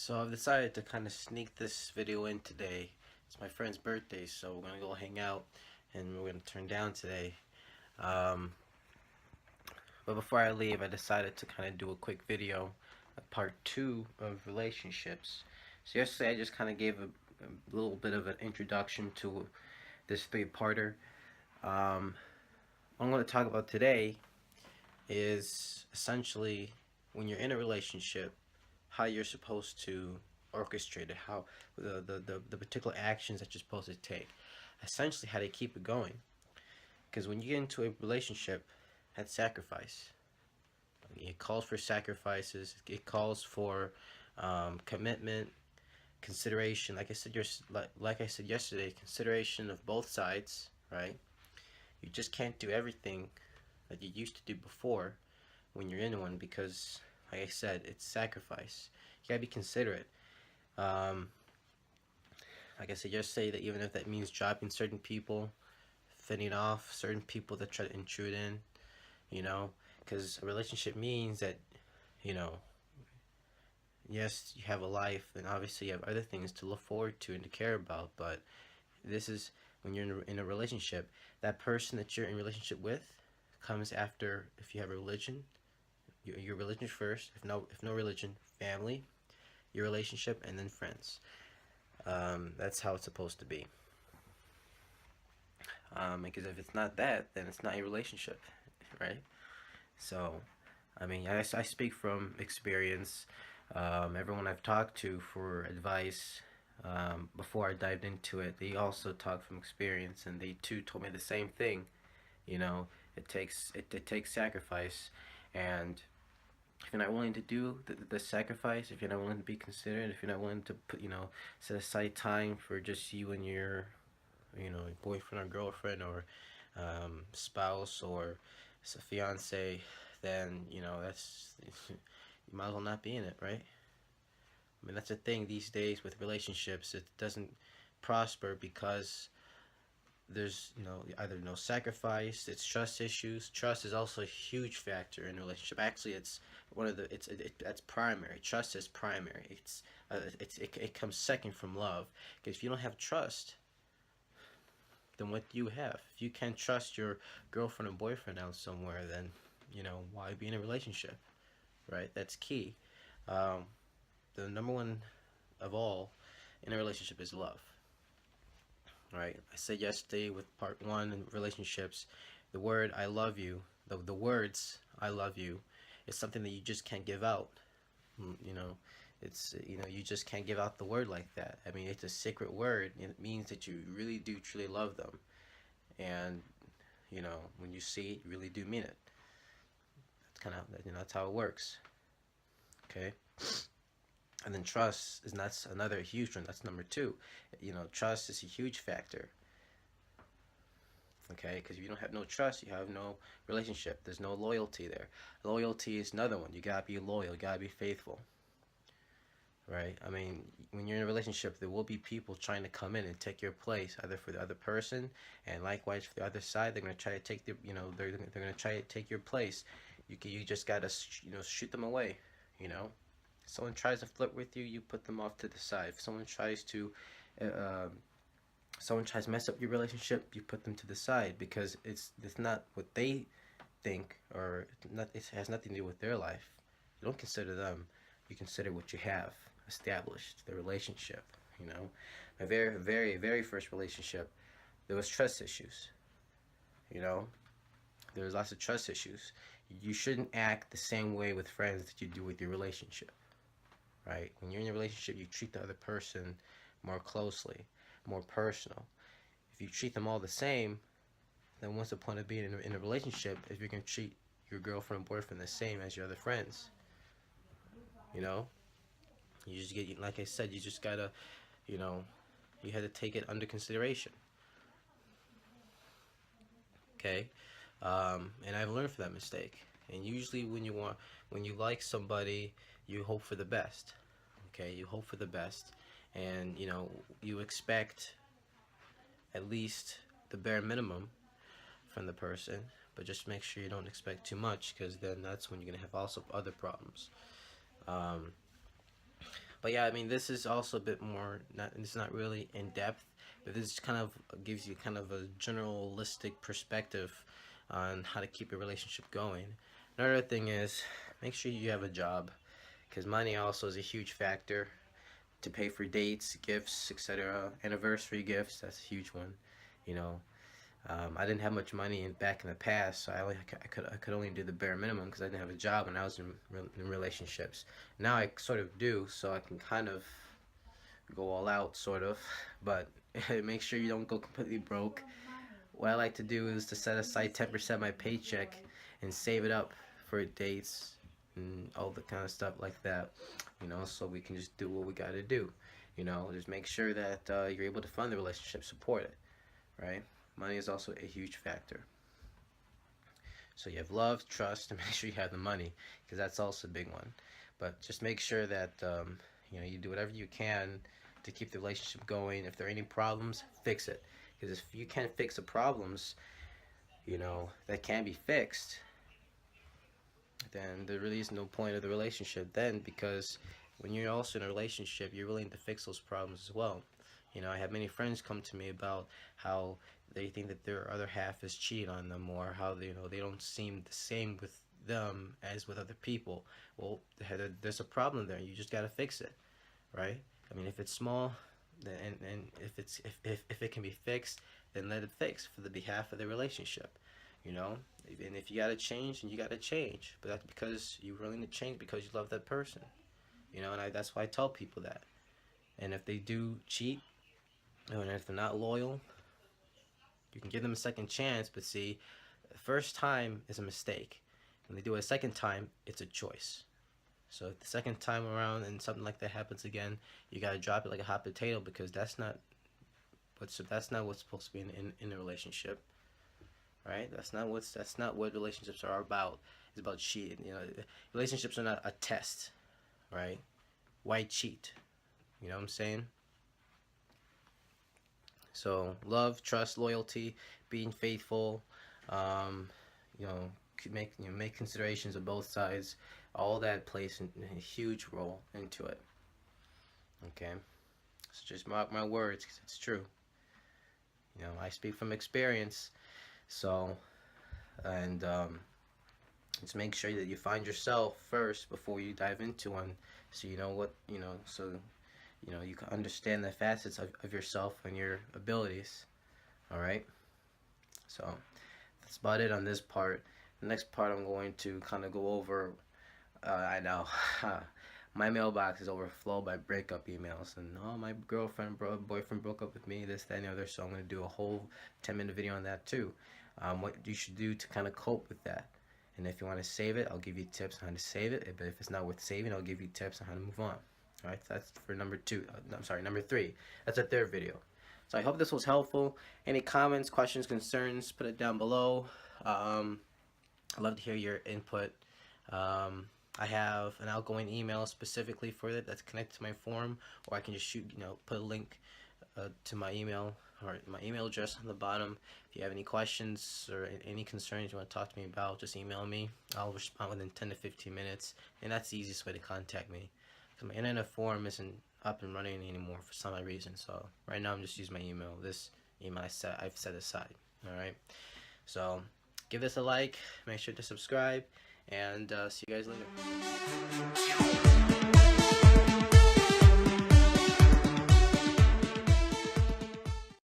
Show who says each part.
Speaker 1: So I've decided to kind of sneak this video in today. It's my friend's birthday, so we're gonna go hang out and we're gonna turn down today. Um, but before I leave, I decided to kind of do a quick video, a part two of relationships. So yesterday I just kind of gave a little bit of an introduction to this three-parter. What I'm going to talk about today is essentially when you're in a relationship, how you're supposed to orchestrate it, how the particular actions that you're supposed to take, essentially how to keep it going. Because when you get into a relationship, that's sacrifice. It calls for sacrifices. It calls for commitment, consideration. Like I said yesterday, consideration of both sides. Right? You just can't do everything that you used to do before when you're in one because, like I said, it's sacrifice. You gotta be considerate. Um, like I said yesterday, that even if that means dropping certain people, fitting off certain people that try to intrude in, you know, because a relationship means that, you know, yes, you have a life, and obviously you have other things to look forward to and to care about, but this is when you're in a relationship, that person that you're in a relationship with comes after, if you have a religion, your religion first, if no religion, family, your relationship, and then friends. That's how it's supposed to be. Because if it's not that, then it's not a relationship, right? So, I mean, I speak from experience. Everyone I've talked to for advice, before I dived into it, they also talked from experience, and they too told me the same thing. You know, it takes sacrifice, and if you're not willing to do the sacrifice, if you're not willing to be considerate, if you're not willing to put, set aside time for just you and your, boyfriend or girlfriend or spouse or fiance, then, that's, you might as well not be in it, right? I mean, that's the thing these days with relationships. It doesn't prosper because there's either no sacrifice, it's trust issues. Trust is also a huge factor in a relationship. Actually, it's one of the that's primary. Trust is primary. It comes second from love, because if you don't have trust, then what do you have? If you can't trust your girlfriend or boyfriend out somewhere, then why be in a relationship, right? That's key. um, the number one of all in a relationship is love. Right? I said yesterday with part one in relationships, the word I love you, the words I love you, is something that you just can't give out. You know, you just can't give out the word like that. I mean, it's a sacred word, and it means that you really do truly love them. And, when you see it, you really do mean it. That's kind of, that's how it works. Okay? And then trust is that's another huge one. That's number two. Trust is a huge factor. Okay, because if you don't have no trust, you have no relationship. There's no loyalty there. Loyalty is another one. You gotta be loyal. You gotta be faithful. Right? I mean, when you're in a relationship, there will be people trying to come in and take your place, either for the other person, and likewise for the other side. They're gonna try to take they're gonna try to take your place. You just gotta shoot them away. You know, if someone tries to flirt with you, you put them off to the side. If uh, um, someone tries to mess up your relationship, you put them to the side, because it's not what they think, or not. It has nothing to do with their life. You don't consider them. You consider what you have established, the relationship. My very, very, very first relationship, there was trust issues. You know, there was lots of trust issues. You shouldn't act the same way with friends that you do with your relationship, right? When you're in a relationship, you treat the other person more closely, more personal. If you treat them all the same, then what's the point of being in a relationship if you're going to treat your girlfriend and boyfriend the same as your other friends? You know, you just get, like I said, you just gotta, you know, you had to take it under consideration. Okay, and I've learned from that mistake. And usually, when you like somebody, you hope for the best. Okay, you hope for the best, and you expect at least the bare minimum from the person, but just make sure you don't expect too much, because then that's when you're gonna have also other problems. Um, But yeah, I mean, this is also a bit more. It's not really in depth, but this kind of gives you kind of a generalistic perspective on how to keep a relationship going. Another thing is make sure you have a job, because money also is a huge factor to pay for dates, gifts, etc. Anniversary gifts, that's a huge one. You know, I didn't have much money back in the past, so I could only do the bare minimum because I didn't have a job when I was in relationships. Now I sort of do, so I can kind of go all out, sort of. But make sure you don't go completely broke. What I like to do is to set aside 10% of my paycheck and save it up for dates and all the kind of stuff like that. You know, so we can just do what we got to do. You know, just make sure that you're able to fund the relationship, support it, right? Money is also a huge factor. So you have love, trust, and make sure you have the money, because that's also a big one. But just make sure that you know, you do whatever you can to keep the relationship going. If there are any problems, fix it. Because if you can't fix the problems, you know, that can be fixed, then there really is no point of the relationship then, because when you're also in a relationship, you're willing to fix those problems as well. You know, I have many friends come to me about how they think that their other half is cheating on them, or how they, you know, they don't seem the same with them as with other people. Well, there's a problem there. You just got to fix it, right? I mean, if it's small, then, and if it can be fixed, then let it fix for the behalf of the relationship. You know, and if you got to change, then you got to change. But that's because you're willing to change because you love that person. You know, and that's why I tell people that. And if they do cheat, and if they're not loyal, you can give them a second chance. But see, the first time is a mistake. When they do it a second time, it's a choice. So if the second time around and something like that happens again, you gotta drop it like a hot potato, because that's not what's supposed to be in a relationship, right? That's not what relationships are about. It's about cheating. You know, relationships are not a test, right? Why cheat? You know what I'm saying? So love, trust, loyalty, being faithful, um, you know, make considerations of both sides. All that plays a huge role into it. Okay, so just mark my words, because it's true. You know, I speak from experience. So, and just make sure that you find yourself first before you dive into one, so you know what, you know, so you know you can understand the facets of yourself and your abilities. All right, so that's about it on this part. The next part I'm going to kind of go over, I know my mailbox is overflowed by breakup emails, and oh, my boyfriend broke up with me, this, that, and the other. So I'm going to do a whole 10-minute video on that too. What you should do to kind of cope with that. And if you want to save it, I'll give you tips on how to save it. But if it's not worth saving, I'll give you tips on how to move on. All right, that's for number two. I'm sorry, number three. That's a third video. So I hope this was helpful. Any comments, questions, concerns, put it down below. I'd love to hear your input. I have an outgoing email specifically for that that's connected to my forum, or I can just shoot, you know, put a link to my email or my email address on the bottom. If you have any questions or any concerns you want to talk to me about, just email me. I'll respond within 10 to 15 minutes, and that's the easiest way to contact me. Because my internet forum isn't up and running anymore for some reason, so right now I'm just using my email. This email I've set aside. All right, so give this a like, make sure to subscribe, and see you guys later.